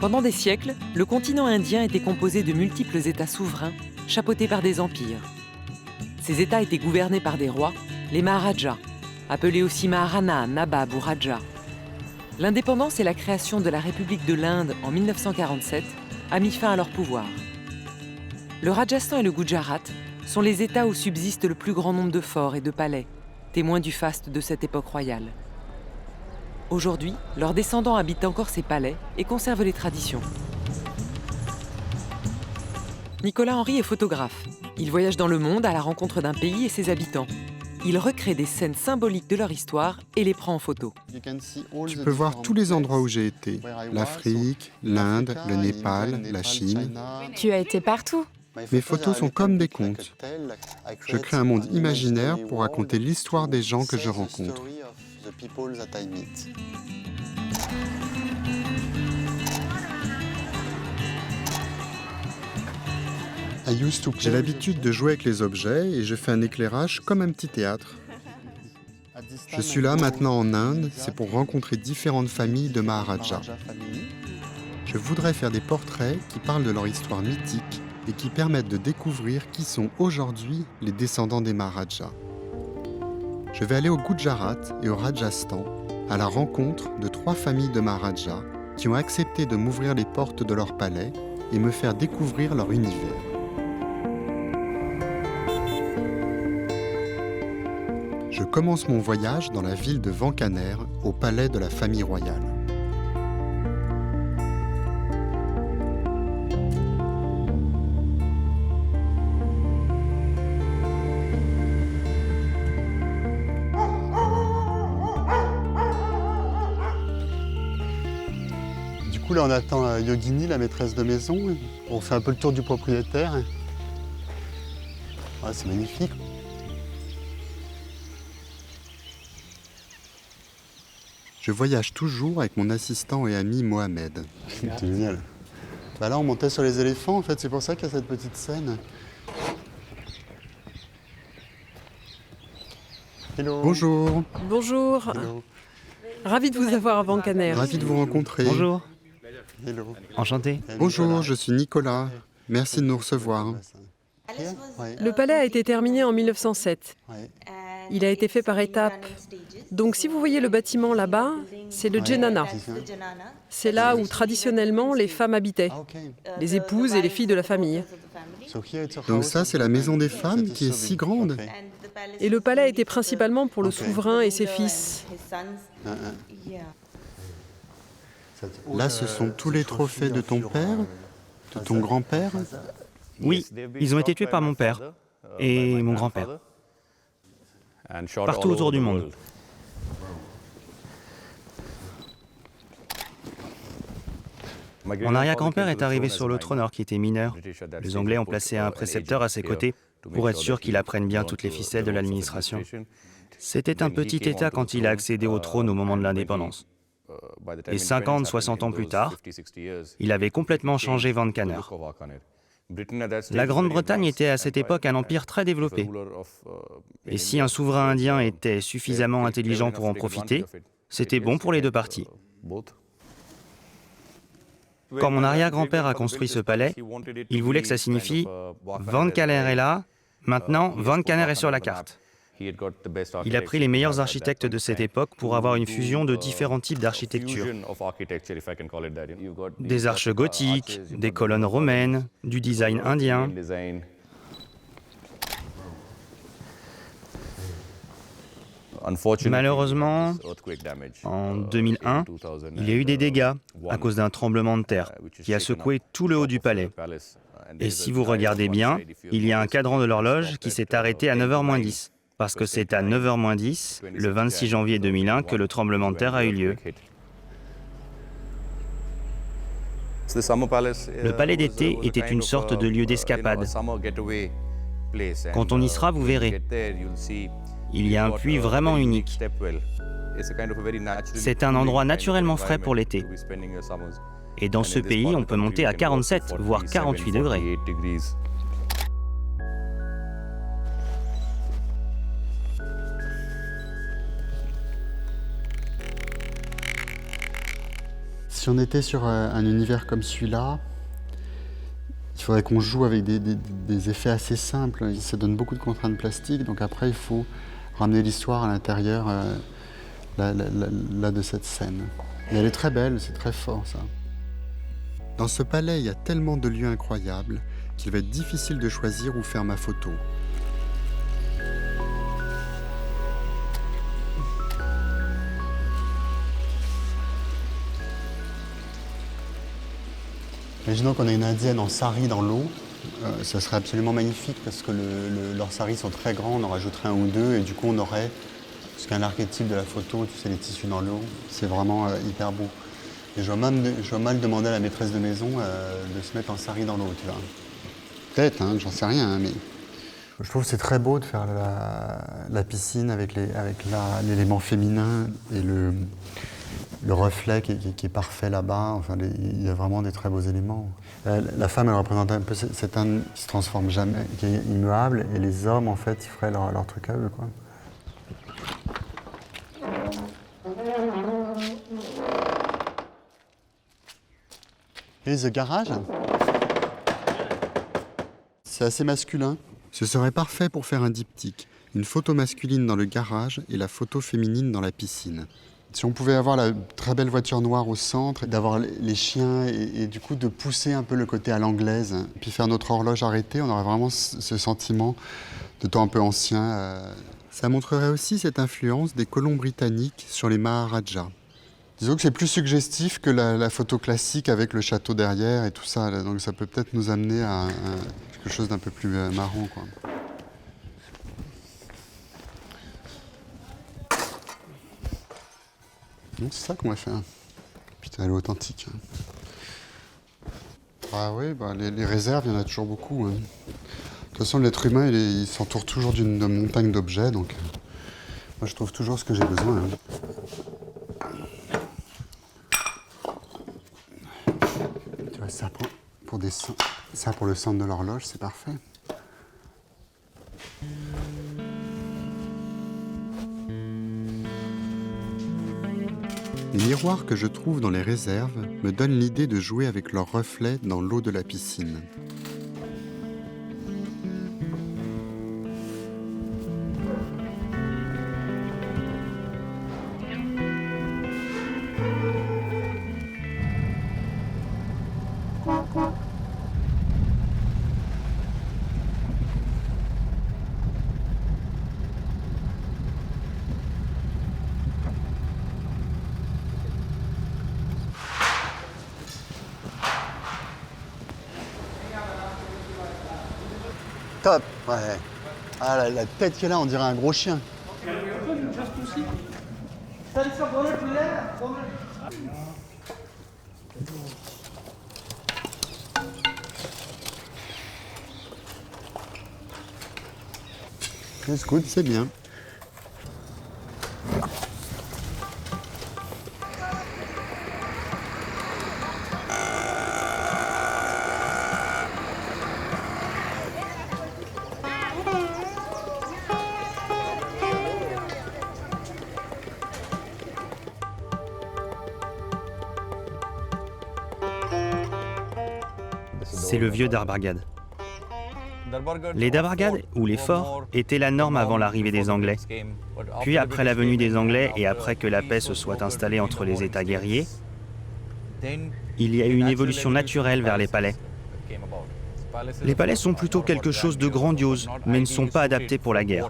Pendant des siècles, le continent indien était composé de multiples États souverains, chapeautés par des empires. Ces États étaient gouvernés par des rois, les Maharajas, appelés aussi Maharana, Nabab ou Raja. L'indépendance et la création de la République de l'Inde en 1947 a mis fin à leur pouvoir. Le Rajasthan et le Gujarat sont les États où subsiste le plus grand nombre de forts et de palais, témoins du faste de cette époque royale. Aujourd'hui, leurs descendants habitent encore ces palais et conservent les traditions. Nicolas Henry est photographe. Il voyage dans le monde à la rencontre d'un pays et ses habitants. Il recrée des scènes symboliques de leur histoire et les prend en photo. Tu peux voir tous les endroits où j'ai été. L'Afrique, l'Inde, le Népal, la Chine. Tu as été partout. Mes photos sont comme des contes. Je crée un monde imaginaire pour raconter l'histoire des gens que je rencontre. J'ai l'habitude de jouer avec les objets et je fais un éclairage comme un petit théâtre. Je suis là maintenant en Inde, c'est pour rencontrer différentes familles de Maharajas. Je voudrais faire des portraits qui parlent de leur histoire mythique et qui permettent de découvrir qui sont aujourd'hui les descendants des Maharajas. Je vais aller au Gujarat et au Rajasthan à la rencontre de 3 familles de Maharajas qui ont accepté de m'ouvrir les portes de leur palais et me faire découvrir leur univers. Je commence mon voyage dans la ville de Vankaner, au palais de la famille royale. Du coup, là, on attend Yogini, la maîtresse de maison. On fait un peu le tour du propriétaire. Ah, c'est magnifique. Je voyage toujours avec mon assistant et ami Mohamed. C'est génial. Bah là, on montait sur les éléphants, en fait, c'est pour ça qu'il y a cette petite scène. Hello. Bonjour. Bonjour. Hello. Ravi de vous avoir à Vankaner. Ravi de vous rencontrer. Bonjour. Hello. Enchanté. Bonjour, je suis Nicolas. Merci de nous recevoir. Le palais a été terminé en 1907. Il a été fait par étapes. Donc si vous voyez le bâtiment là-bas, c'est le Jenana. C'est là où traditionnellement les femmes habitaient, les épouses et les filles de la famille. Donc ça, c'est la maison des femmes qui est si grande. Et le palais était principalement pour le souverain et ses fils. Là, ce sont tous les trophées de ton père, de ton grand-père. Oui, ils ont été tués par mon père et mon grand-père, partout autour du monde. Mon arrière-grand-père est arrivé sur le trône alors qu'il était mineur. Les Anglais ont placé un précepteur à ses côtés pour être sûr qu'il apprenne bien toutes les ficelles de l'administration. C'était un petit État quand il a accédé au trône au moment de l'indépendance. Et 50, 60 ans plus tard, il avait complètement changé Vankaner. La Grande-Bretagne était à cette époque un empire très développé. Et si un souverain indien était suffisamment intelligent pour en profiter, c'était bon pour les deux parties. Quand mon arrière-grand-père a construit ce palais, il voulait que ça signifie « Vankaner est là, maintenant Vankaner est sur la carte ». Il a pris les meilleurs architectes de cette époque pour avoir une fusion de différents types d'architecture. Des arches gothiques, des colonnes romaines, du design indien. Malheureusement, en 2001, il y a eu des dégâts à cause d'un tremblement de terre qui a secoué tout le haut du palais. Et si vous regardez bien, il y a un cadran de l'horloge qui s'est arrêté à 9h-10. Parce que c'est à 9h-10, le 26 janvier 2001, que le tremblement de terre a eu lieu. Le palais d'été était une sorte de lieu d'escapade. Quand on y sera, vous verrez. Il y a un puits vraiment unique. C'est un endroit naturellement frais pour l'été. Et dans ce pays, on peut monter à 47, voire 48 degrés. Si on était sur un univers comme celui-là, il faudrait qu'on joue avec des effets assez simples. Ça donne beaucoup de contraintes plastiques, donc après il faut ramener l'histoire à l'intérieur là de cette scène. Et elle est très belle, c'est très fort ça. Dans ce palais, il y a tellement de lieux incroyables qu'il va être difficile de choisir où faire ma photo. Imaginons qu'on a une indienne en sari dans l'eau, ça serait absolument magnifique parce que leurs saris sont très grands, on en rajouterait un ou deux et du coup on aurait ce qu'un archétype de la photo, tu sais, les tissus dans l'eau, c'est vraiment hyper beau. Et je vois mal demander à la maîtresse de maison de se mettre en sari dans l'eau, tu vois. Peut-être, hein, j'en sais rien, mais je trouve que c'est très beau de faire la piscine avec l'élément féminin et le reflet qui est parfait là-bas. Enfin, il y a vraiment des très beaux éléments. La femme, elle représente un peu cet âne qui se transforme jamais, qui est immuable, et les hommes, en fait, ils feraient leur truc à eux, quoi. Et le garage, c'est assez masculin. Ce serait parfait pour faire un diptyque. Une photo masculine dans le garage et la photo féminine dans la piscine. Si on pouvait avoir la très belle voiture noire au centre, d'avoir les chiens et du coup de pousser un peu le côté à l'anglaise, puis faire notre horloge arrêtée, on aurait vraiment ce sentiment de temps un peu ancien. Ça montrerait aussi cette influence des colons britanniques sur les Maharajas. Disons que c'est plus suggestif que la photo classique avec le château derrière et tout ça, là. Donc ça peut peut-être nous amener à quelque chose d'un peu plus marrant, quoi. C'est ça qu'on va faire. Putain, elle est authentique. Ah oui, les réserves, il y en a toujours beaucoup. De toute façon, l'être humain, il s'entoure toujours d'une montagne d'objets, donc moi je trouve toujours ce que j'ai besoin. Tu vois, ça pour le centre de l'horloge, c'est parfait. Les miroirs que je trouve dans les réserves me donnent l'idée de jouer avec leurs reflets dans l'eau de la piscine. Top, ouais. Ah, la tête qu'elle a, on dirait un gros chien. C'est good, c'est bien. C'est le vieux Darbargad. Les Darbargad, ou les forts, étaient la norme avant l'arrivée des Anglais. Puis après la venue des Anglais et après que la paix se soit installée entre les États guerriers, il y a eu une évolution naturelle vers les palais. Les palais sont plutôt quelque chose de grandiose, mais ne sont pas adaptés pour la guerre.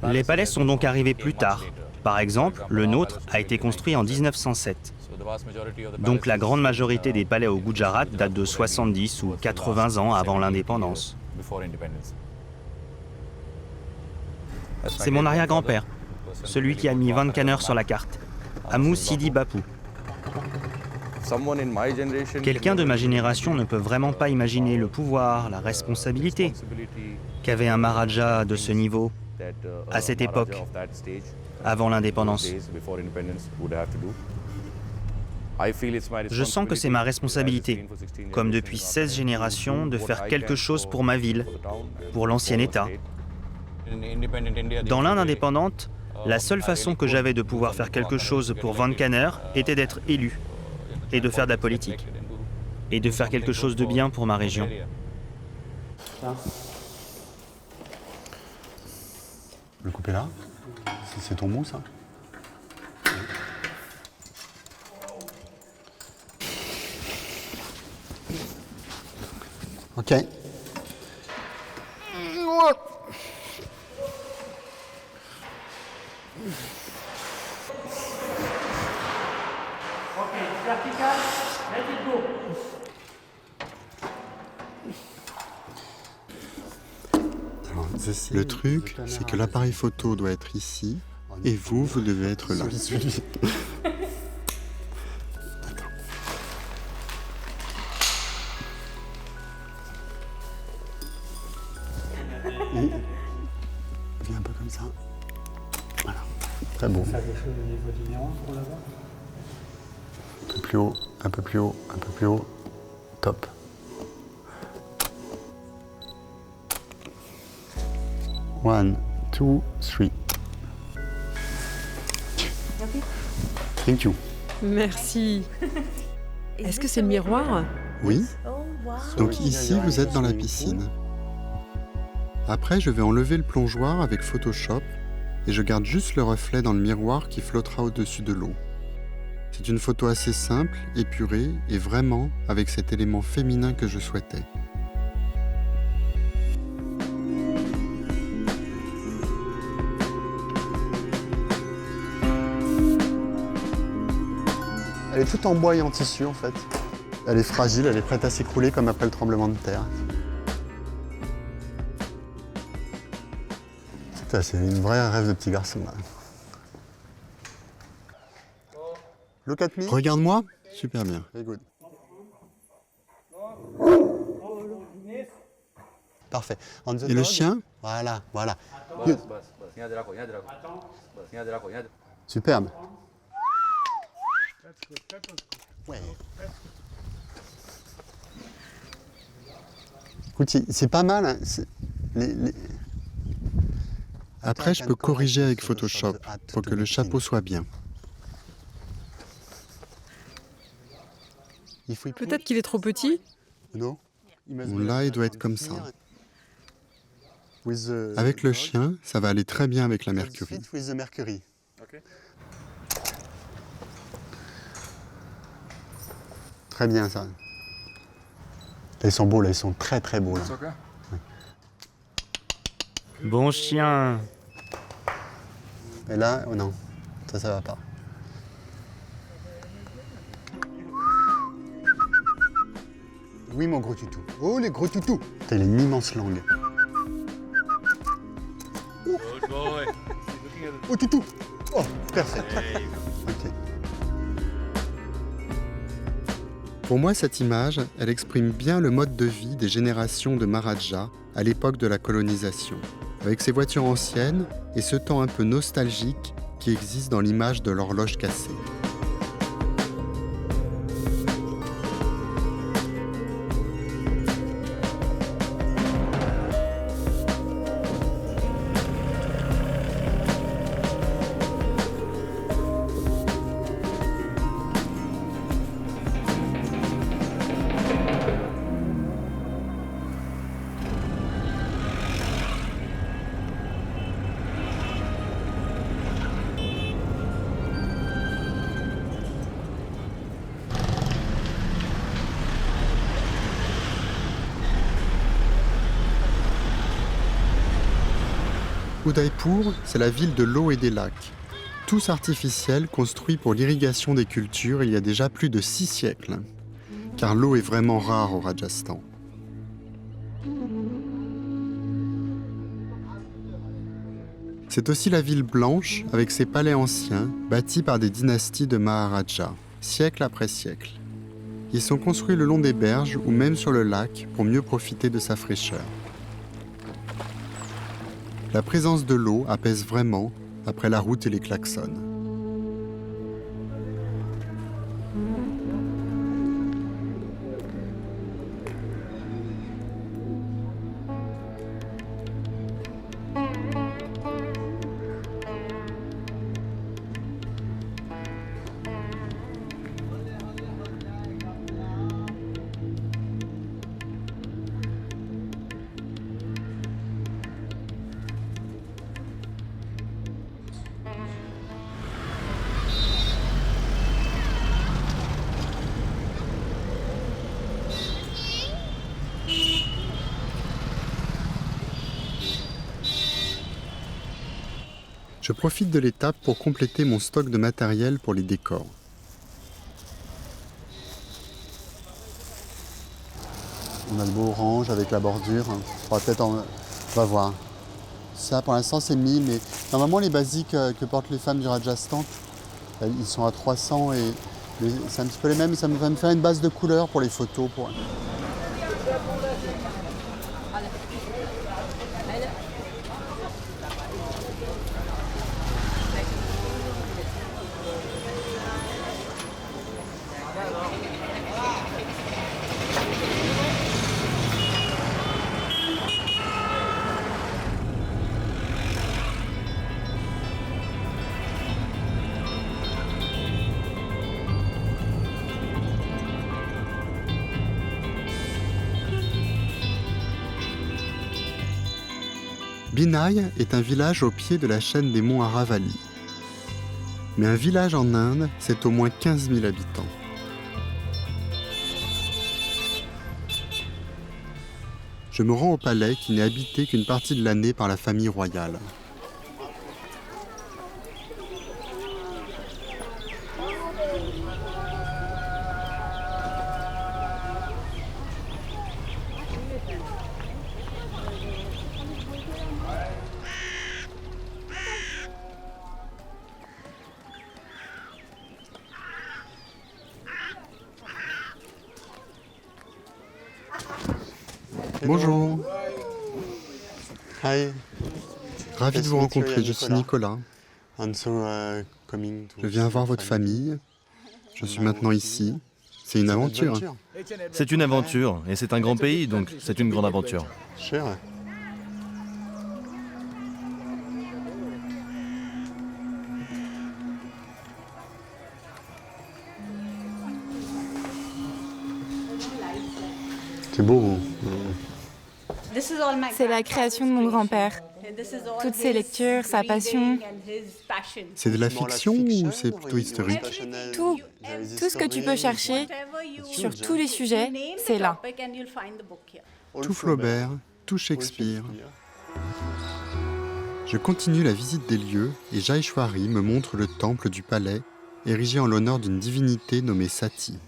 Les palais sont donc arrivés plus tard. Par exemple, le nôtre a été construit en 1907. Donc la grande majorité des palais au Gujarat date de 70 ou 80 ans avant l'indépendance. C'est mon arrière-grand-père, celui qui a mis Vancaneur sur la carte, Amou Sidi Bapu. Quelqu'un de ma génération ne peut vraiment pas imaginer le pouvoir, la responsabilité qu'avait un Maharaja de ce niveau à cette époque, avant l'indépendance. Je sens que c'est ma responsabilité, comme depuis 16 générations, de faire quelque chose pour ma ville, pour l'ancien État. Dans l'Inde indépendante, La seule façon que j'avais de pouvoir faire quelque chose pour Vankaner était d'être élu et de faire de la politique et de faire quelque chose de bien pour ma région. Le couper là? C'est ton mou, ça? Ok. Le truc, c'est que l'appareil photo doit être ici, et vous devez être là. Et viens un peu comme ça. Voilà. Très beau. Faire quelque chose au niveau du miroir pour l'avoir. Un peu plus haut, un peu plus haut, un peu plus haut. Top. One, two, three. Thank you. Merci. Est-ce que c'est le miroir? Oui. Donc ici, vous êtes dans la piscine. Après, je vais enlever le plongeoir avec Photoshop et je garde juste le reflet dans le miroir qui flottera au-dessus de l'eau. C'est une photo assez simple, épurée et vraiment avec cet élément féminin que je souhaitais. Elle est toute en bois et en tissu en fait. Elle est fragile, elle est prête à s'écrouler comme après le tremblement de terre. Putain, c'est une vraie rêve de petit garçon là. Look at me. Regarde-moi. Super bien. Very good. Parfait. Et le chien? Voilà, voilà. Good. Superbe. Ouais. Écoute, c'est pas mal. Hein. Après, je peux corriger avec Photoshop pour que le chapeau soit bien. Peut-être qu'il est trop petit. Bon, là, il doit être comme ça. Avec le chien, ça va aller très bien avec la Mercury. Très bien, ça. Là, ils sont beaux, là, ils sont très très beaux. Là. Ouais. Bon chien. Et là, oh non, ça va pas. Oui, mon gros toutou. Oh, les gros toutous. T'as une immense langue. Oh, oh toutou. Oh, parfait. Ok. Pour moi, cette image, elle exprime bien le mode de vie des générations de Maharajas à l'époque de la colonisation, avec ces voitures anciennes et ce temps un peu nostalgique qui existe dans l'image de l'horloge cassée. Udaipur, c'est la ville de l'eau et des lacs. Tous artificiels, construits pour l'irrigation des cultures il y a déjà plus de 6 siècles. Car l'eau est vraiment rare au Rajasthan. C'est aussi la ville blanche, avec ses palais anciens, bâtis par des dynasties de Maharajas, siècle après siècle. Ils sont construits le long des berges ou même sur le lac pour mieux profiter de sa fraîcheur. La présence de l'eau apaise vraiment après la route et les klaxons. Je profite de l'étape pour compléter mon stock de matériel pour les décors. On a le beau orange avec la bordure. On va voir. Ça, pour l'instant, c'est 1000, mais normalement, les basiques que portent les femmes du Rajasthan, ils sont à 300 et c'est un petit peu les mêmes. Ça va me faire une base de couleurs pour les photos. Binai est un village au pied de la chaîne des monts Aravalli. Mais un village en Inde, c'est au moins 15 000 habitants. Je me rends au palais qui n'est habité qu'une partie de l'année par la famille royale. Bonjour. Hi. Ravi de vous rencontrer, je suis Nicolas. Je viens voir votre famille. Je suis maintenant ici. C'est une aventure. C'est une aventure, et c'est un grand pays, donc c'est une grande aventure. C'est beau. C'est la création de mon grand-père. Toutes ses lectures, sa passion. C'est de la fiction ou c'est plutôt historique? Tout ce que tu peux chercher sur tous les sujets, c'est là. Tout Flaubert, tout Shakespeare. Je continue la visite des lieux et Jaishwari me montre le temple du palais, érigé en l'honneur d'une divinité nommée Sati.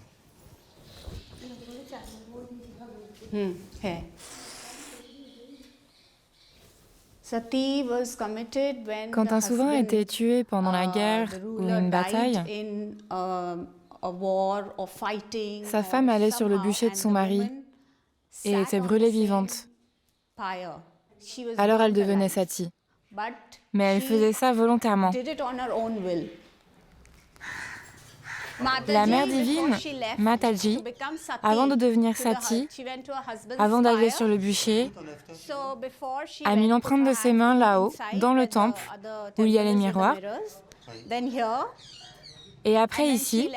Quand un souverain était tué pendant la guerre ou une bataille, sa femme allait sur le bûcher de son mari et était brûlée vivante. Alors elle devenait Sati. Mais elle faisait ça volontairement. La mère divine, Mataji, avant de devenir Sati, avant d'aller sur le bûcher, a mis l'empreinte de ses mains là-haut, dans le temple, où il y a les miroirs, et après ici,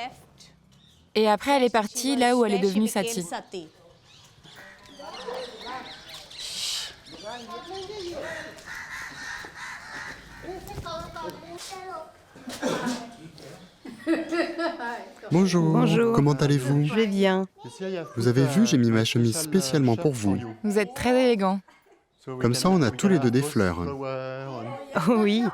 et après elle est partie là où elle est devenue Sati. Bonjour, comment allez-vous? Je vais bien. Vous avez vu, j'ai mis ma chemise spécialement pour vous. Vous êtes très élégant. Comme ça, on a tous les deux des fleurs. Oh oui.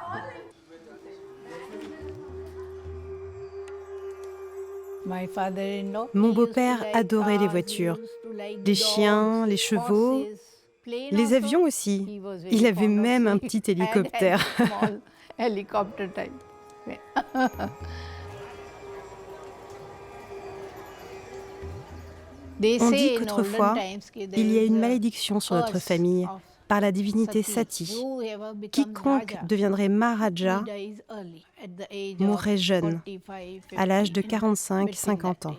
Mon beau-père adorait les voitures, les chiens, les chevaux, les avions aussi. Il avait même un petit hélicoptère. On dit qu'autrefois, il y a une malédiction sur notre famille par la divinité Sati. Quiconque deviendrait Maharaja mourrait jeune, à l'âge de 45-50 ans.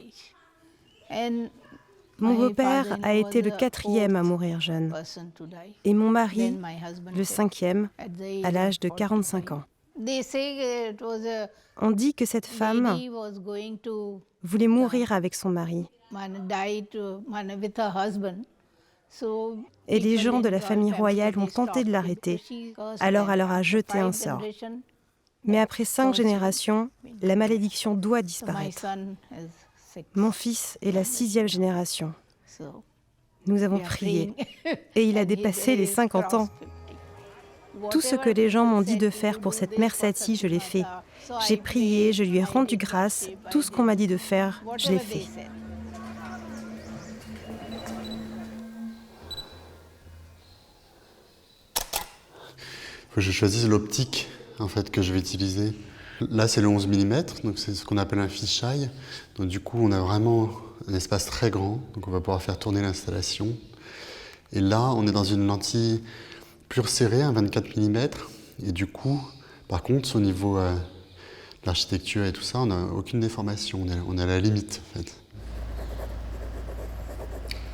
Mon beau-père a été le 4e à mourir jeune, et mon mari, le 5e, à l'âge de 45 ans. On dit que cette femme voulait mourir avec son mari. Et les gens de la famille royale ont tenté de l'arrêter, alors elle leur a jeté un sort. Mais après 5 générations, la malédiction doit disparaître. Mon fils est la 6e génération. Nous avons prié, et il a dépassé les 50 ans. Tout ce que les gens m'ont dit de faire pour cette mère Sati, je l'ai fait. J'ai prié, je lui ai rendu grâce. Tout ce qu'on m'a dit de faire, je l'ai fait. Il faut que je choisisse l'optique en fait, que je vais utiliser. Là, c'est le 11 mm, donc c'est ce qu'on appelle un fisheye. Donc du coup, on a vraiment un espace très grand, donc on va pouvoir faire tourner l'installation. Et là, on est dans une lentille pure serrée, un 24 mm. Et du coup, par contre, au niveau de l'architecture et tout ça, on n'a aucune déformation, on est à la limite en fait.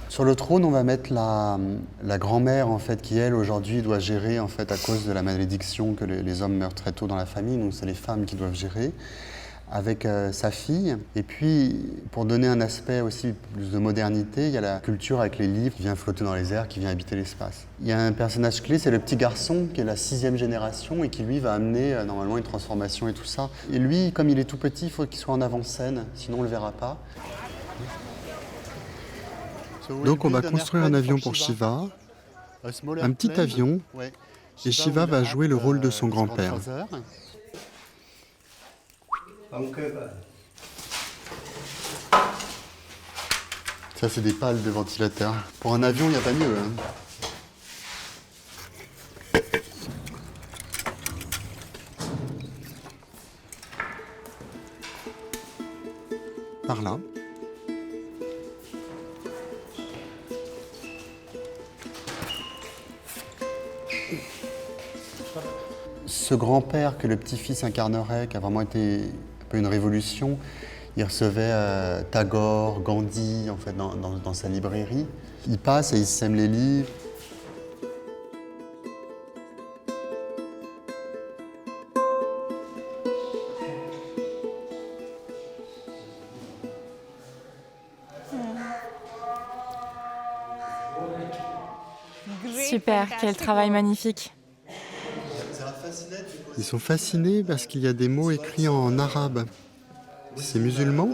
Sur le trône, on va mettre la grand-mère en fait, qui elle aujourd'hui doit gérer en fait à cause de la malédiction que les hommes meurent très tôt dans la famille, donc c'est les femmes qui doivent gérer, avec sa fille. Et puis pour donner un aspect aussi plus de modernité, il y a la culture avec les livres qui vient flotter dans les airs, qui vient habiter l'espace. Il y a un personnage clé, c'est le petit garçon qui est la 6e génération et qui lui va amener normalement une transformation et tout ça. Et lui, comme il est tout petit, il faut qu'il soit en avant-scène, sinon on ne le verra pas. Donc on va construire un avion pour Shiva, un petit avion, et Shiva va jouer le rôle de son grand-père. Ça c'est des pales de ventilateur. Pour un avion, il n'y a pas mieux. Par là. Ce grand-père que le petit-fils incarnerait, qui a vraiment été un peu une révolution, il recevait Tagore, Gandhi en fait, dans sa librairie. Il passe et il sème les livres. Super, quel travail magnifique. Ils sont fascinés parce qu'il y a des mots écrits en arabe. C'est musulman?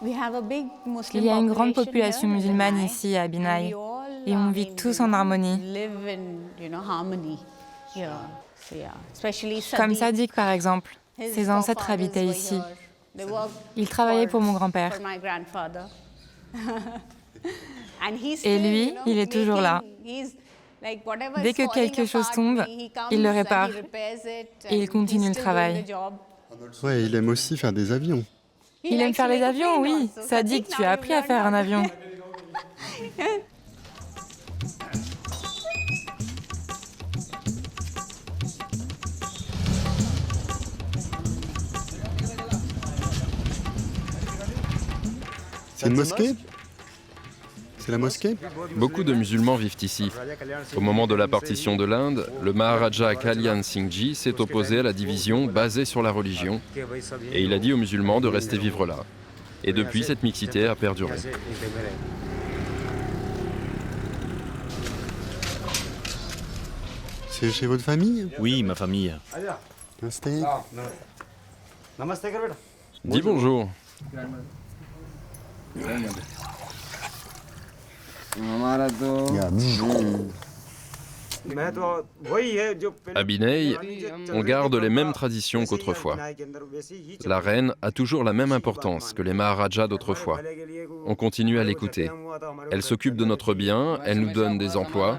Il y a une grande population musulmane ici à Binai et on vit tous en harmonie. Comme Sadiq par exemple, ses ancêtres habitaient ici. Il travaillait pour mon grand-père. Et lui, il est toujours là. Dès que quelque chose tombe, il le répare et il continue le travail. Ouais, il aime aussi faire des avions. Il aime faire les avions, oui. Sadiq, tu as appris à faire un avion. C'est une mosquée? C'est la mosquée? Beaucoup de musulmans vivent ici. Au moment de la partition de l'Inde, le Maharaja Kalyan Singhji s'est opposé à la division basée sur la religion et il a dit aux musulmans de rester vivre là. Et depuis, cette mixité a perduré. C'est chez votre famille? Oui, ma famille. Dis bonjour. À Binai, on garde les mêmes traditions qu'autrefois. La reine a toujours la même importance que les Maharajas d'autrefois. On continue à l'écouter. Elle s'occupe de notre bien, elle nous donne des emplois.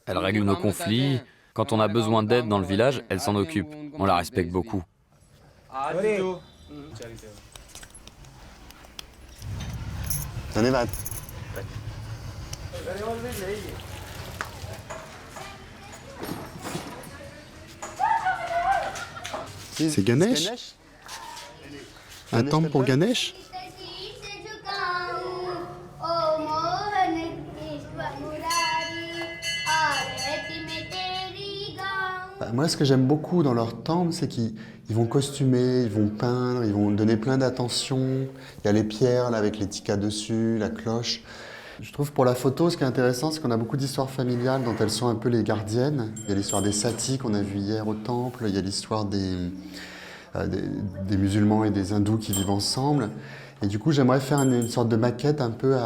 Elle règle nos conflits. Quand on a besoin d'aide dans le village, elle s'en occupe. On la respecte beaucoup. C'est Ganesh? Un temple pour Ganesh? Moi, ce que j'aime beaucoup dans leur temple, c'est qu'ils vont costumer, ils vont peindre, ils vont donner plein d'attention. Il y a les pierres là, avec les tikas dessus, la cloche. Je trouve pour la photo, ce qui est intéressant, c'est qu'on a beaucoup d'histoires familiales dont elles sont un peu les gardiennes. Il y a l'histoire des satis qu'on a vu hier au temple, il y a l'histoire des des musulmans et des hindous qui vivent ensemble. Et du coup, j'aimerais faire une sorte de maquette un peu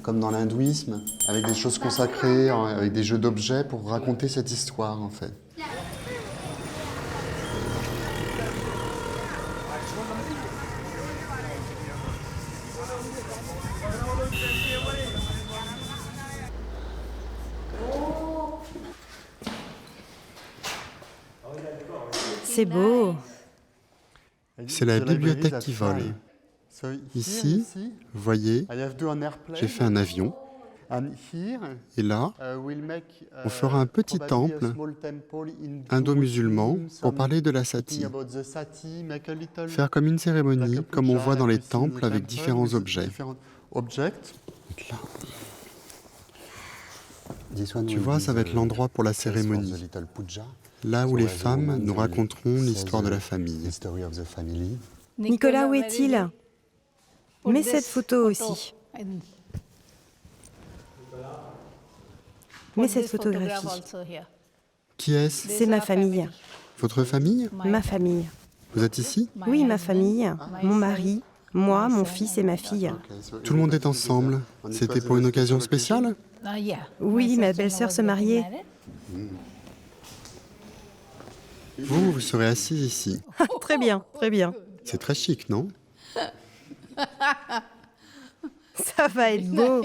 comme dans l'hindouisme, avec des choses consacrées, avec des jeux d'objets pour raconter cette histoire en fait. C'est beau. C'est la bibliothèque qui vole. Ici, vous voyez, j'ai fait un avion. Et là, on fera un petit temple indo-musulman pour parler de la sati. Faire comme une cérémonie, comme on voit dans les temples avec différents objets. Tu vois, ça va être l'endroit pour la cérémonie. Là où les femmes nous raconteront l'histoire de la famille. Nicolas, où est-il? Mets cette photo aussi. Mets cette photographie. Qui est-ce? C'est ma famille. Votre famille? Ma famille. Vous êtes ici? Oui, ma famille. Mon mari, moi, mon fils et ma fille. Tout le monde est ensemble. C'était pour une occasion spéciale? Oui, ma belle-sœur se mariait. Vous serez assis ici. Très bien, très bien. C'est très chic, non? Ça va être beau.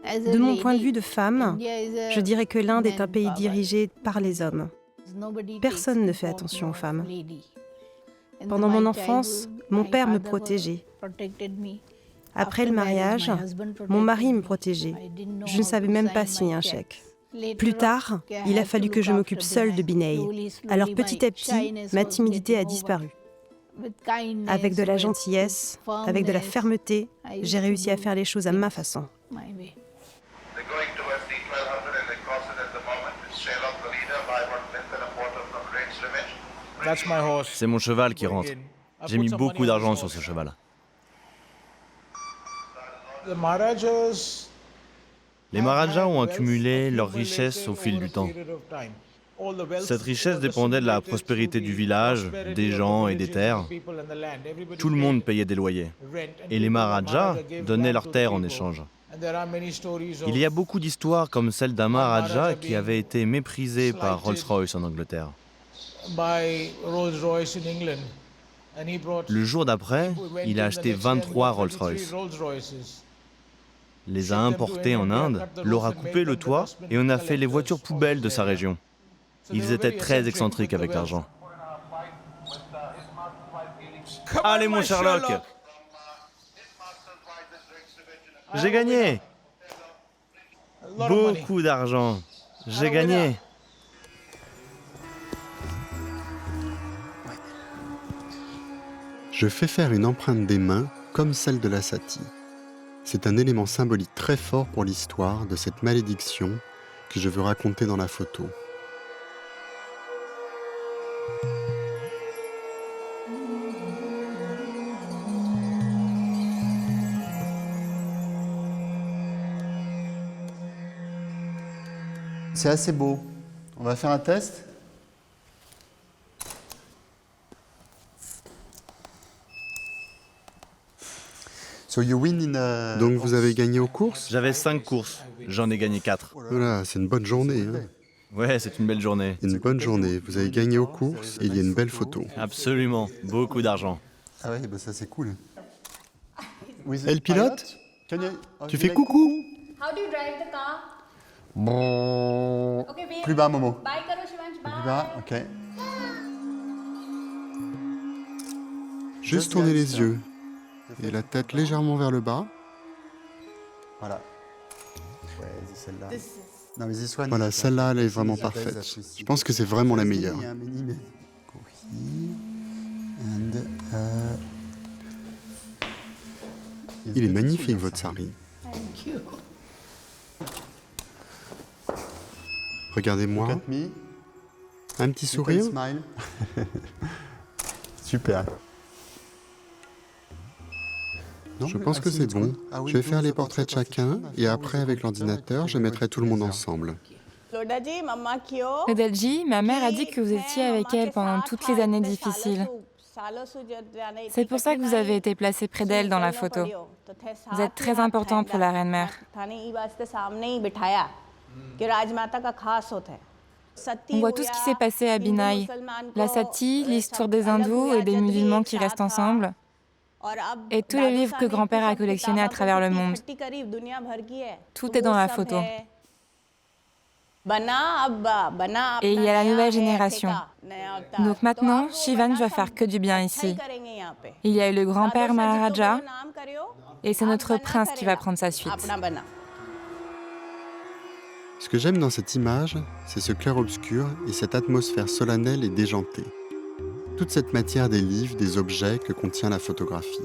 De mon point de vue de femme, je dirais que l'Inde est un pays dirigé par les hommes. Personne ne fait attention aux femmes. Pendant mon enfance, mon père me protégeait. Après le mariage, mon mari me protégeait. Je ne savais même pas signer un chèque. Plus tard, il a fallu que je m'occupe seule de Binay. Alors petit à petit, ma timidité a disparu. Avec de la gentillesse, avec de la fermeté, j'ai réussi à faire les choses à ma façon. C'est mon cheval qui rentre. J'ai mis beaucoup d'argent sur ce cheval. Les Maharajas ont accumulé leur richesse au fil du temps. Cette richesse dépendait de la prospérité du village, des gens et des terres. Tout le monde payait des loyers. Et les Maharajas donnaient leurs terres en échange. Il y a beaucoup d'histoires comme celle d'un Maharaja qui avait été méprisé par Rolls-Royce en Angleterre. Le jour d'après, il a acheté 23 Rolls-Royce. Les a importés en Inde, leur a coupé le toit et on a fait les voitures poubelles de sa région. Ils étaient très excentriques avec l'argent. Allez mon Sherlock! J'ai gagné! Beaucoup d'argent. J'ai gagné. Je fais faire une empreinte des mains comme celle de la sati. C'est un élément symbolique très fort pour l'histoire de cette malédiction que je veux raconter dans la photo. C'est assez beau. On va faire un test. Donc vous avez gagné aux courses? J'avais 5 courses, j'en ai gagné 4. Voilà, c'est une bonne journée. Hein. Ouais, c'est une belle journée. Une bonne journée. Vous avez gagné aux courses et il y a une belle photo. Absolument, beaucoup d'argent. Ah ouais, bah ça c'est cool. Elle pilote? Tu fais coucou? Bon. Plus bas, Momo. Plus bas, ok. Juste tourner les yeux et la tête légèrement vers le bas. Voilà. Ouais, celle-là. Non, mais voilà, celle-là, elle est vraiment parfaite. Je pense que c'est vraiment la meilleure. Il est magnifique, votre sari. Regardez-moi. Un petit sourire. Super. Je pense que c'est bon. Je vais faire les portraits de chacun et après, avec l'ordinateur, je mettrai tout le monde ensemble. Lodaji, ma mère a dit que vous étiez avec elle pendant toutes les années difficiles. C'est pour ça que vous avez été placé près d'elle dans la photo. Vous êtes très important pour la reine-mère. On voit tout ce qui s'est passé à Binai. La Sati, l'histoire des hindous et des musulmans qui restent ensemble. Et tous les livres que grand-père a collectionnés à travers le monde. Tout est dans la photo. Et il y a la nouvelle génération. Donc maintenant, Shivan ne va faire que du bien ici. Il y a eu le grand-père Maharaja, et c'est notre prince qui va prendre sa suite. Ce que j'aime dans cette image, c'est ce clair-obscur et cette atmosphère solennelle et déjantée. Toute cette matière des livres, des objets que contient la photographie.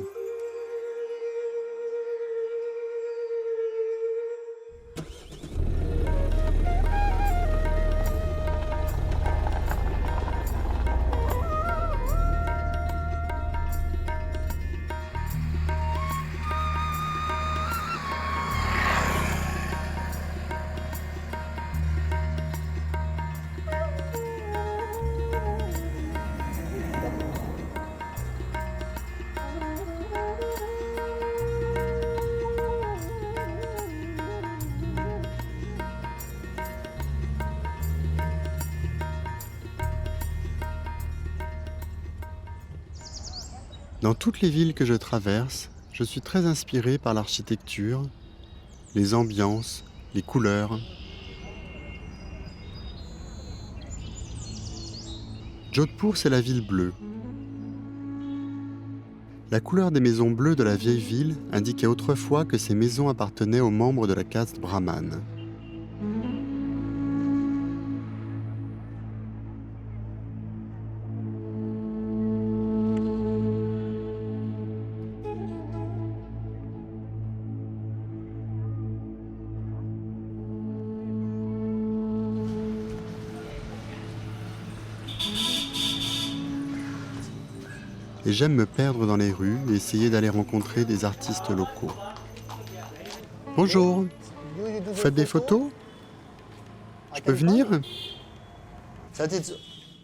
Dans toutes les villes que je traverse, je suis très inspiré par l'architecture, les ambiances, les couleurs. Jodhpur, c'est la ville bleue. La couleur des maisons bleues de la vieille ville indiquait autrefois que ces maisons appartenaient aux membres de la caste brahmane. Et j'aime me perdre dans les rues et essayer d'aller rencontrer des artistes locaux. Bonjour, vous faites des photos? Je peux venir?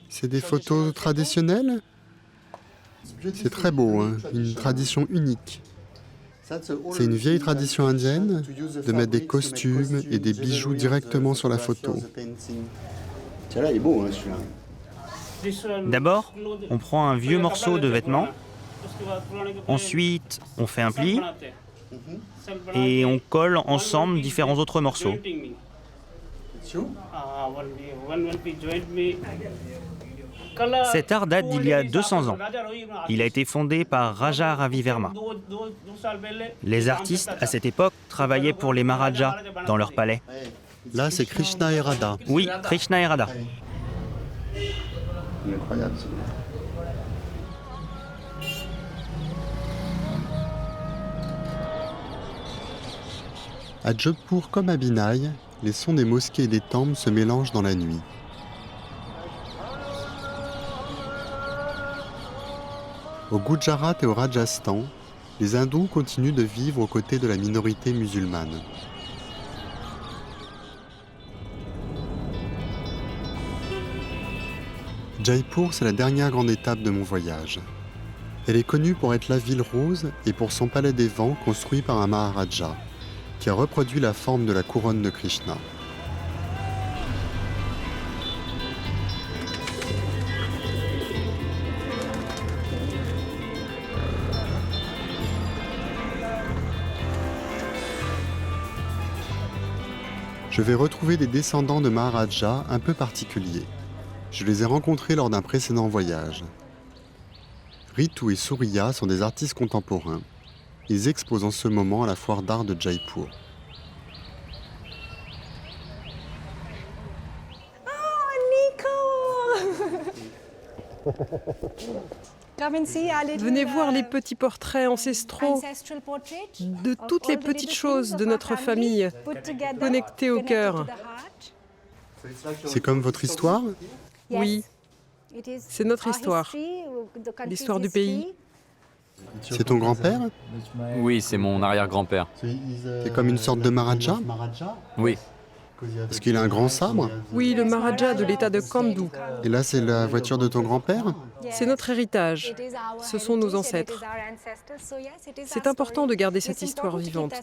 C'est des photos traditionnelles? C'est très beau, hein, une tradition unique. C'est une vieille tradition indienne de mettre des costumes et des bijoux directement sur la photo. Celui-là, il est beau, hein, celui-là. D'abord, on prend un vieux morceau de vêtement. Ensuite, on fait un pli. Et on colle ensemble différents autres morceaux. Cet art date d'il y a 200 ans. Il a été fondé par Raja Ravi Verma. Les artistes, à cette époque, travaillaient pour les Maharajas dans leur palais. Là, c'est Krishna et Radha. Oui, Krishna et Radha. Incroyable, celui-là. À Jodhpur comme à Binai, les sons des mosquées et des temples se mélangent dans la nuit. Au Gujarat et au Rajasthan, les hindous continuent de vivre aux côtés de la minorité musulmane. Jaipur, c'est la dernière grande étape de mon voyage. Elle est connue pour être la ville rose et pour son palais des vents construit par un Maharaja, qui a reproduit la forme de la couronne de Krishna. Je vais retrouver des descendants de Maharaja un peu particuliers. Je les ai rencontrés lors d'un précédent voyage. Ritu et Surya sont des artistes contemporains. Ils exposent en ce moment à la foire d'art de Jaipur. Venez voir les petits portraits ancestraux de toutes les petites choses de notre famille, connectées au cœur. C'est comme votre histoire? Oui, c'est notre histoire, l'histoire du pays. C'est ton grand-père? Oui, c'est mon arrière-grand-père. C'est comme une sorte de Maharaja? Oui. Est-ce qu'il a un grand sabre? Oui, le Maharaja de l'État de Kandu. Et là, c'est la voiture de ton grand-père? C'est notre héritage. Ce sont nos ancêtres. C'est important de garder cette histoire vivante.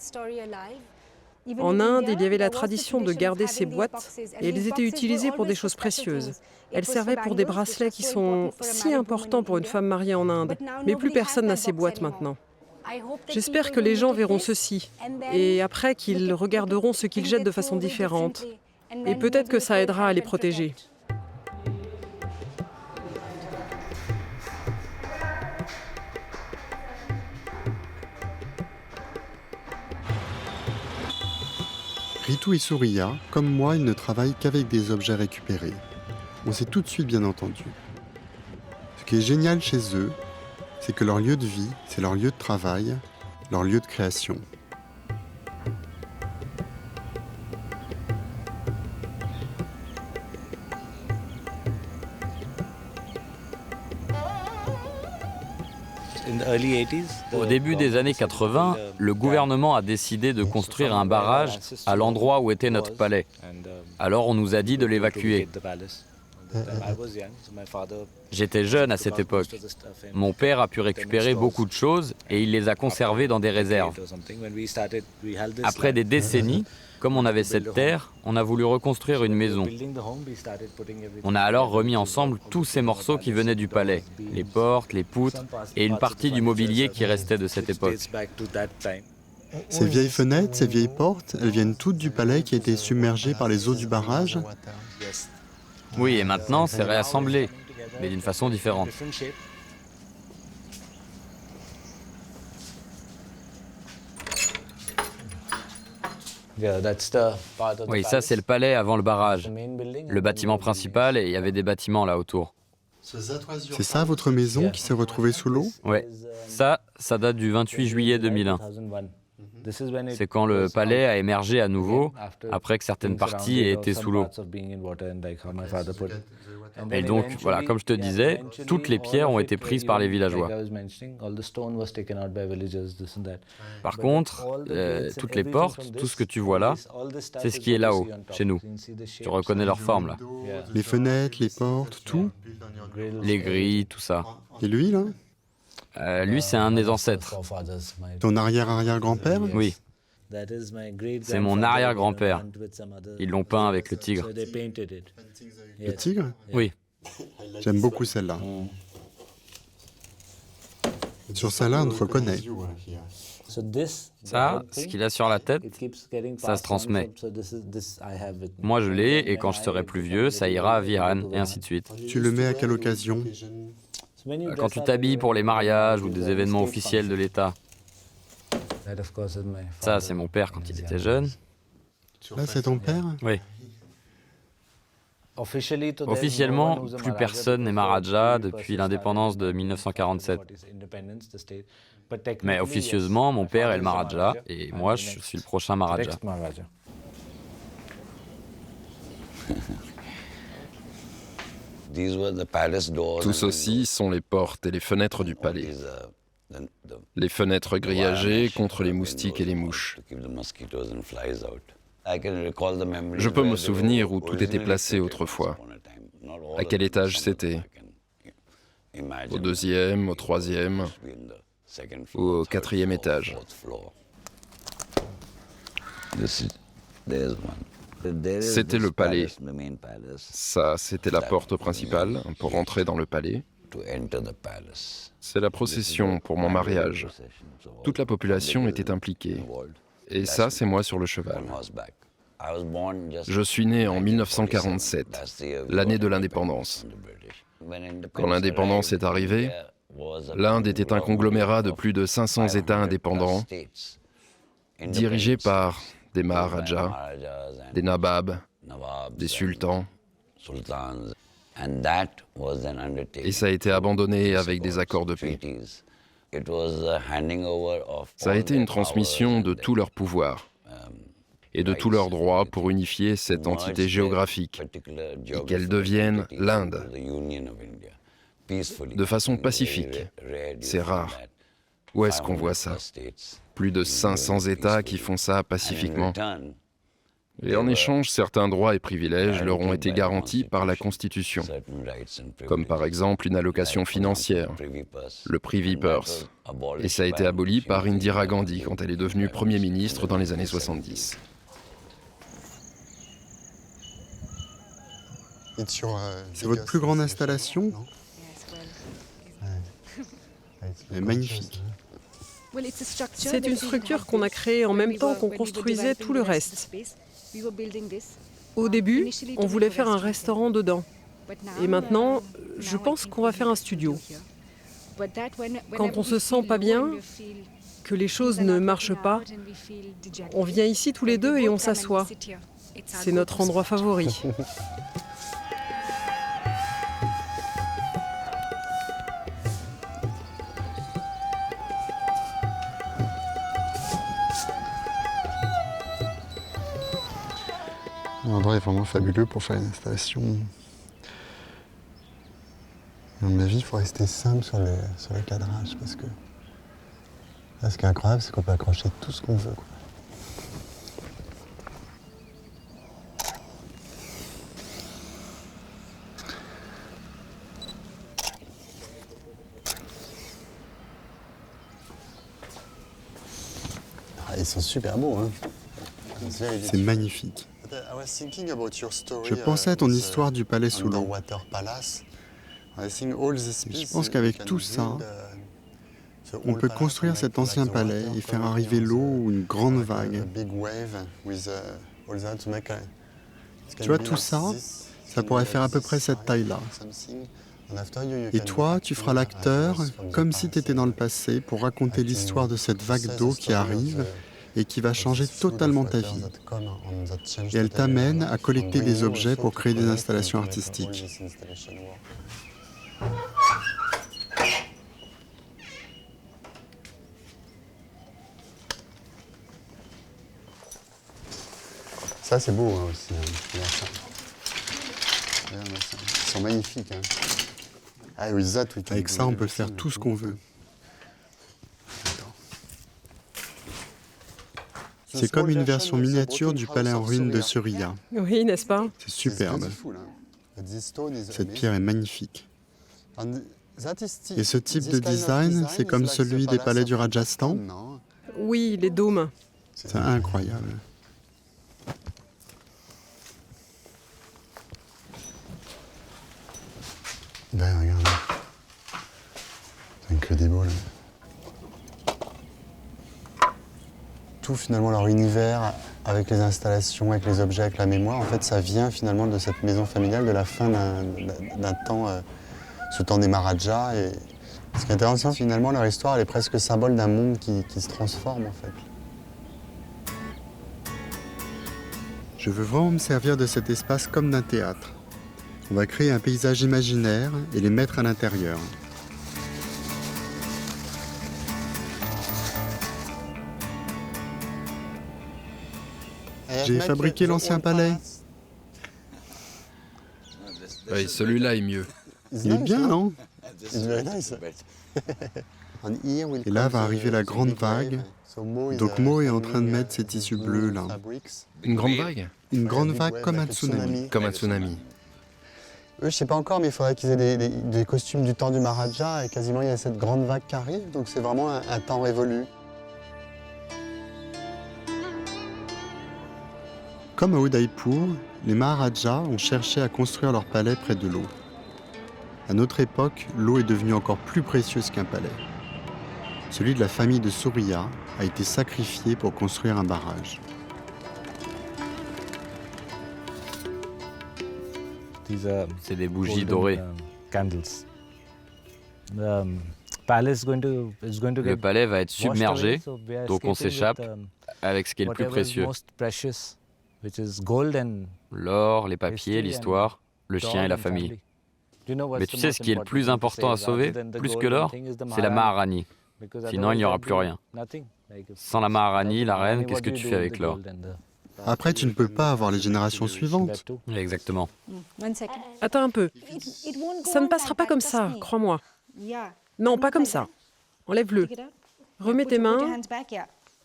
En Inde, il y avait la tradition de garder ces boîtes et elles étaient utilisées pour des choses précieuses. Elles servaient pour des bracelets qui sont si importants pour une femme mariée en Inde. Mais plus personne n'a ces boîtes maintenant. J'espère que les gens verront ceci et après qu'ils regarderont ce qu'ils jettent de façon différente. Et peut-être que ça aidera à les protéger. Ritu et Surya, comme moi, ils ne travaillent qu'avec des objets récupérés. On sait tout de suite, bien entendu. Ce qui est génial chez eux, c'est que leur lieu de vie, c'est leur lieu de travail, leur lieu de création. Au début des années 80, le gouvernement a décidé de construire un barrage à l'endroit où était notre palais. Alors on nous a dit de l'évacuer. J'étais jeune à cette époque. Mon père a pu récupérer beaucoup de choses et il les a conservées dans des réserves. Après des décennies, comme on avait cette terre, on a voulu reconstruire une maison. On a alors remis ensemble tous ces morceaux qui venaient du palais, les portes, les poutres et une partie du mobilier qui restait de cette époque. Ces vieilles fenêtres, ces vieilles portes, elles viennent toutes du palais qui a été submergé par les eaux du barrage. Oui, et maintenant c'est réassemblé, mais d'une façon différente. Oui, ça c'est le palais avant le barrage. Le bâtiment principal et il y avait des bâtiments là autour. C'est ça votre maison qui s'est retrouvée sous l'eau? Oui, ça date du 28 juillet 2001. C'est quand le palais a émergé à nouveau, après que certaines parties aient été sous l'eau. Et donc, voilà, comme je te disais, toutes les pierres ont été prises par les villageois. Par contre, toutes les portes, tout ce que tu vois là, c'est ce qui est là-haut, chez nous. Tu reconnais leur forme, là. Les fenêtres, les portes, tout? Les grilles, tout ça. Et lui, là? Lui, c'est un des ancêtres. Ton arrière-arrière-grand-père? Oui. C'est mon arrière-grand-père. Ils l'ont peint avec le tigre. Le tigre? Oui. J'aime beaucoup celle-là. Sur celle-là, on te reconnaît. Ça, ce qu'il a sur la tête, ça se transmet. Moi, je l'ai, et quand je serai plus vieux, ça ira à Viran, et ainsi de suite. Tu le mets à quelle occasion? Quand tu t'habilles pour les mariages ou des événements officiels de l'État. Ça, c'est mon père quand il était jeune. Là, c'est ton père? Oui. Officiellement, plus personne n'est Maharaja depuis l'indépendance de 1947. Mais officieusement, mon père est le Maharaja et moi, je suis le prochain Maharaja. Tout ceci sont les portes et les fenêtres du palais. Les fenêtres grillagées contre les moustiques et les mouches. Je peux me souvenir où tout était placé autrefois. À quel étage c'était? Au deuxième, au troisième, ou au quatrième étage. C'était le palais. Ça, c'était la porte principale pour entrer dans le palais. C'est la procession pour mon mariage. Toute la population était impliquée. Et ça, c'est moi sur le cheval. Je suis né en 1947, l'année de l'indépendance. Quand l'indépendance est arrivée, l'Inde était un conglomérat de plus de 500 États indépendants, dirigés par des Maharajas, des Nababs, des sultans. Et ça a été abandonné avec des accords de paix. Ça a été une transmission de tout leur pouvoir et de tous leurs droits pour unifier cette entité géographique et qu'elle devienne l'Inde de façon pacifique. C'est rare. Où est-ce qu'on voit ça? Plus de 500 États qui font ça pacifiquement. Et en échange, certains droits et privilèges leur ont été garantis par la Constitution, comme par exemple une allocation financière, le Privy Purse. Et ça a été aboli par Indira Gandhi quand elle est devenue Premier ministre dans les années 70. C'est votre plus grande installation? Elle est magnifique. C'est une structure qu'on a créée en même temps qu'on construisait tout le reste. Au début, on voulait faire un restaurant dedans. Et maintenant, je pense qu'on va faire un studio. Quand on se sent pas bien, que les choses ne marchent pas, on vient ici tous les deux et on s'assoit. C'est notre endroit favori. L'endroit est vraiment fabuleux pour faire une installation. À mon avis, il faut rester simple sur le cadrage parce que là, ce qui est incroyable, c'est qu'on peut accrocher tout ce qu'on veut, quoi. Ah, ils sont super beaux, hein. C'est magnifique. Je pensais à ton histoire du palais sous l'eau. Je pense qu'avec tout ça, on peut construire cet ancien palais et faire arriver l'eau ou une grande vague. Tu vois, tout ça, ça pourrait faire à peu près cette taille-là. Et toi, tu feras l'acteur comme si tu étais dans le passé pour raconter l'histoire de cette vague d'eau qui arrive et qui va changer totalement ta vie. Et elle t'amène à collecter des objets pour créer des installations artistiques. Ça, c'est beau, hein, aussi. Ils sont magnifiques. Hein. Avec ça, on peut faire tout ce qu'on veut. C'est comme une version miniature du palais en ruine de Surya. Oui, n'est-ce pas? C'est superbe. Cette pierre est magnifique. Et ce type de design, c'est comme celui des palais du Rajasthan? Oui, les dômes. C'est incroyable. Ben, regarde. C'est que des beaux, là. Tout finalement leur univers avec les installations, avec les objets, avec la mémoire, en fait ça vient finalement de cette maison familiale, de la fin d'un temps, ce temps des Maharajas. Et ce qui est intéressant finalement, leur histoire elle est presque symbole d'un monde qui se transforme en fait. Je veux vraiment me servir de cet espace comme d'un théâtre. On va créer un paysage imaginaire et les mettre à l'intérieur. J'ai fabriqué l'ancien palais. Oui, celui-là est mieux. Il est bien, non? Et là va arriver la grande vague. Donc Mo est en train de mettre ses tissus bleus là. Une grande vague? Une grande vague comme un tsunami. Comme un tsunami. Eux, je sais pas encore, mais il faudrait qu'ils aient des costumes du temps du Maharaja. Et quasiment, il y a cette grande vague qui arrive. Donc c'est vraiment un temps révolu. Comme à Udaipur, les Maharajas ont cherché à construire leur palais près de l'eau. À notre époque, l'eau est devenue encore plus précieuse qu'un palais. Celui de la famille de Surya a été sacrifié pour construire un barrage. C'est des bougies dorées. Le palais va être submergé, donc on s'échappe avec ce qui est le plus précieux. L'or, les papiers, l'histoire, le chien et la famille. Mais tu sais ce qui est le plus important à sauver, plus que l'or, c'est la Maharani. Sinon, il n'y aura plus rien. Sans la Maharani, la reine, qu'est-ce que tu fais avec l'or? Après, tu ne peux pas avoir les générations suivantes. Exactement. Attends un peu. Ça ne passera pas comme ça, crois-moi. Non, pas comme ça. Enlève-le. Remets tes mains.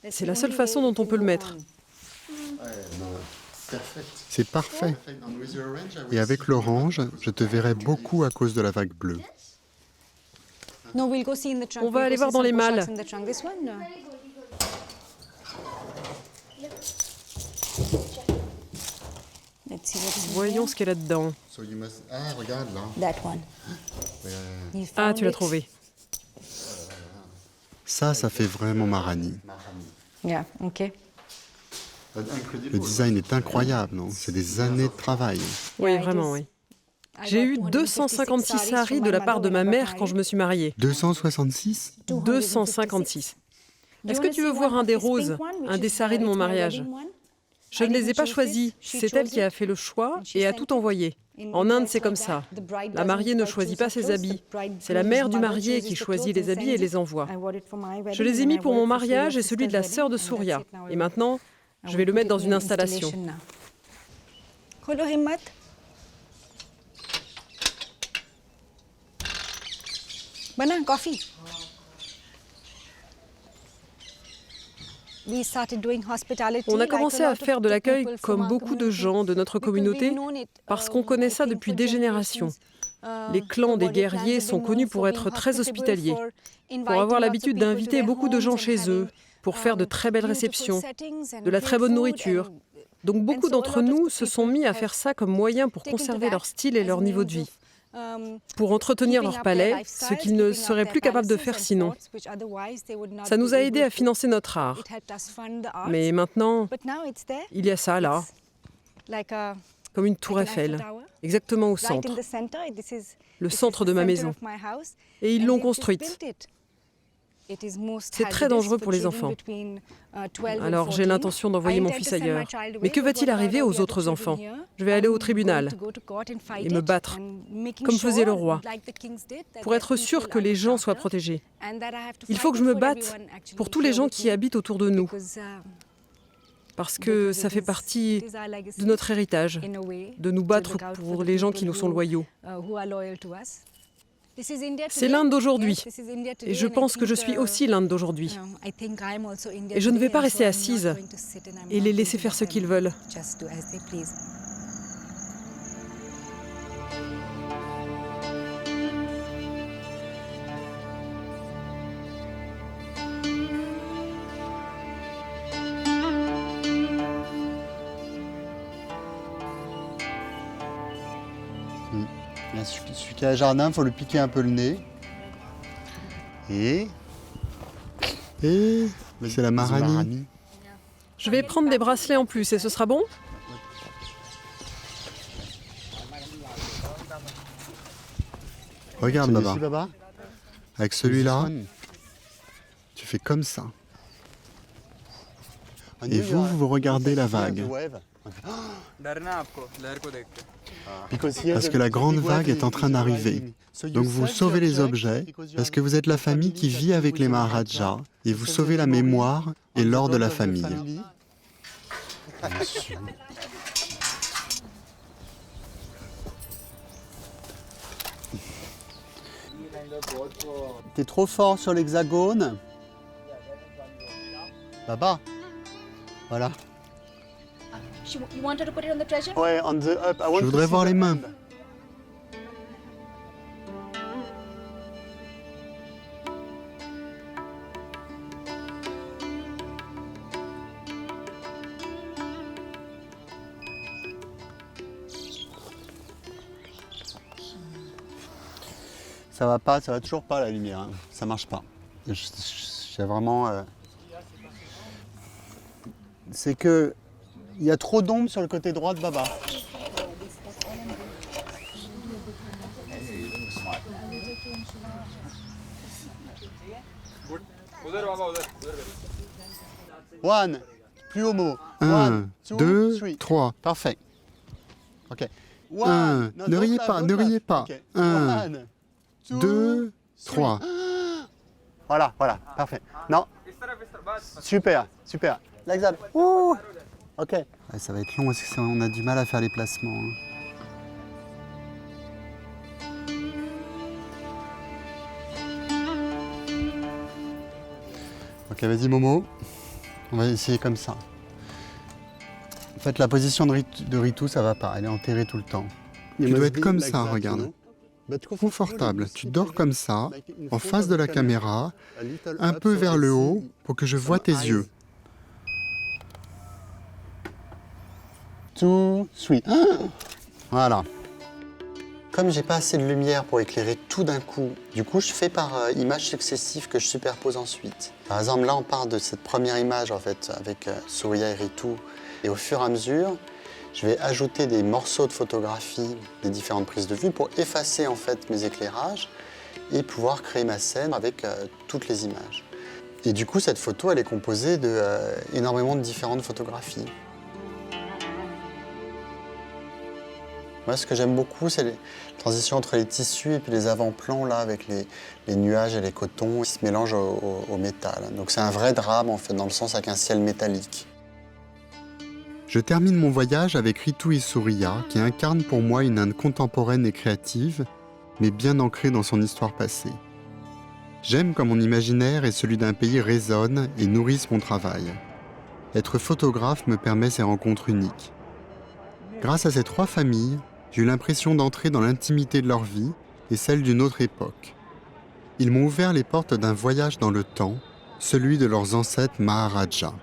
C'est la seule façon dont on peut le mettre. C'est parfait. Et avec l'orange, je te verrai beaucoup à cause de la vague bleue. On va aller voir dans les malles. Voyons ce qu'il y a là-dedans. Ah, regarde là. Ah, tu l'as trouvé. Ça fait vraiment Marani. Le design est incroyable, non? C'est des années de travail. Oui, vraiment, oui. J'ai eu 256 saris de la part de ma mère quand je me suis mariée. 266? 256. Est-ce que tu veux voir un des roses, un des saris de mon mariage? Je ne les ai pas choisis. C'est elle qui a fait le choix et a tout envoyé. En Inde, c'est comme ça. La mariée ne choisit pas ses habits. C'est la mère du marié qui choisit les habits et les envoie. Je les ai mis pour mon mariage et celui de la sœur de Surya. Et maintenant, je vais le mettre dans une installation. On a commencé à faire de l'accueil comme beaucoup de gens de notre communauté parce qu'on connaît ça depuis des générations. Les clans des guerriers sont connus pour être très hospitaliers, pour avoir l'habitude d'inviter beaucoup de gens chez eux, pour faire de très belles réceptions, de la très bonne nourriture. Donc beaucoup d'entre nous se sont mis à faire ça comme moyen pour conserver leur style et leur niveau de vie, pour entretenir leur palais, ce qu'ils ne seraient plus capables de faire sinon. Ça nous a aidés à financer notre art. Mais maintenant, il y a ça là, comme une tour Eiffel, exactement au centre, le centre de ma maison. Et ils l'ont construite. C'est très dangereux pour les enfants. Alors j'ai l'intention d'envoyer mon fils ailleurs. Mais que va-t-il arriver aux autres enfants? Je vais aller au tribunal et me battre, comme faisait le roi, pour être sûr que les gens soient protégés. Il faut que je me batte pour tous les gens qui habitent autour de nous, parce que ça fait partie de notre héritage, de nous battre pour les gens qui nous sont loyaux. C'est l'Inde d'aujourd'hui, et je pense que je suis aussi l'Inde d'aujourd'hui. Et je ne vais pas rester assise et les laisser faire ce qu'ils veulent. Celui qui a un jardin, il faut lui piquer un peu le nez. Et c'est la Marani. Je vais prendre des bracelets en plus et ce sera bon? Regarde celui-ci, Baba. Baba. Avec celui-là, tu fais comme ça. Et vous regardez la vague. Parce que la grande vague est en train d'arriver. Donc vous sauvez les objets, parce que vous êtes la famille qui vit avec les Maharajas, et vous sauvez la mémoire et l'or de la famille. T'es trop fort sur l'hexagone. Baba. Voilà. Ouais, on the up. Je voudrais voir les mains. Ça va toujours pas la lumière. Hein. Ça marche pas. J'ai vraiment. C'est que il y a trop d'ombre sur le côté droit de Baba. One, plus haut mot. 1, 2, 3. Parfait. Ok. 1, ne riez pas, ne riez pas. 1, 2, 3. Voilà, parfait. Non. Super. L'examen. Ouh. Ok. Ouais, ça va être long parce qu'on a du mal à faire les placements. Hein. Ok, vas-y Momo. On va essayer comme ça. En fait, la position de Ritu, ça va pas. Elle est enterrée tout le temps. Tu dois être comme ça, regarde. Confortable. Tu dors comme ça, en face de la caméra, un peu vers le haut pour que je voie tes yeux. 2, 3. Voilà. Comme j'ai pas assez de lumière pour éclairer tout d'un coup, du coup je fais par images successives que je superpose ensuite. Par exemple là on part de cette première image en fait avec Surya et Ritu et au fur et à mesure je vais ajouter des morceaux de photographie des différentes prises de vue pour effacer en fait mes éclairages et pouvoir créer ma scène avec toutes les images. Et du coup cette photo elle est composée de énormément de différentes photographies. Moi, ce que j'aime beaucoup, c'est les transitions entre les tissus et puis les avant-plans, là, avec les nuages et les cotons qui se mélangent au métal. Donc c'est un vrai drame, en fait, dans le sens avec un ciel métallique. Je termine mon voyage avec Ritu et Surya, qui incarnent pour moi une Inde contemporaine et créative, mais bien ancrée dans son histoire passée. J'aime quand mon imaginaire et celui d'un pays résonnent et nourrissent mon travail. Être photographe me permet ces rencontres uniques. Grâce à ces 3 familles, j'ai eu l'impression d'entrer dans l'intimité de leur vie et celle d'une autre époque. Ils m'ont ouvert les portes d'un voyage dans le temps, celui de leurs ancêtres Maharajas.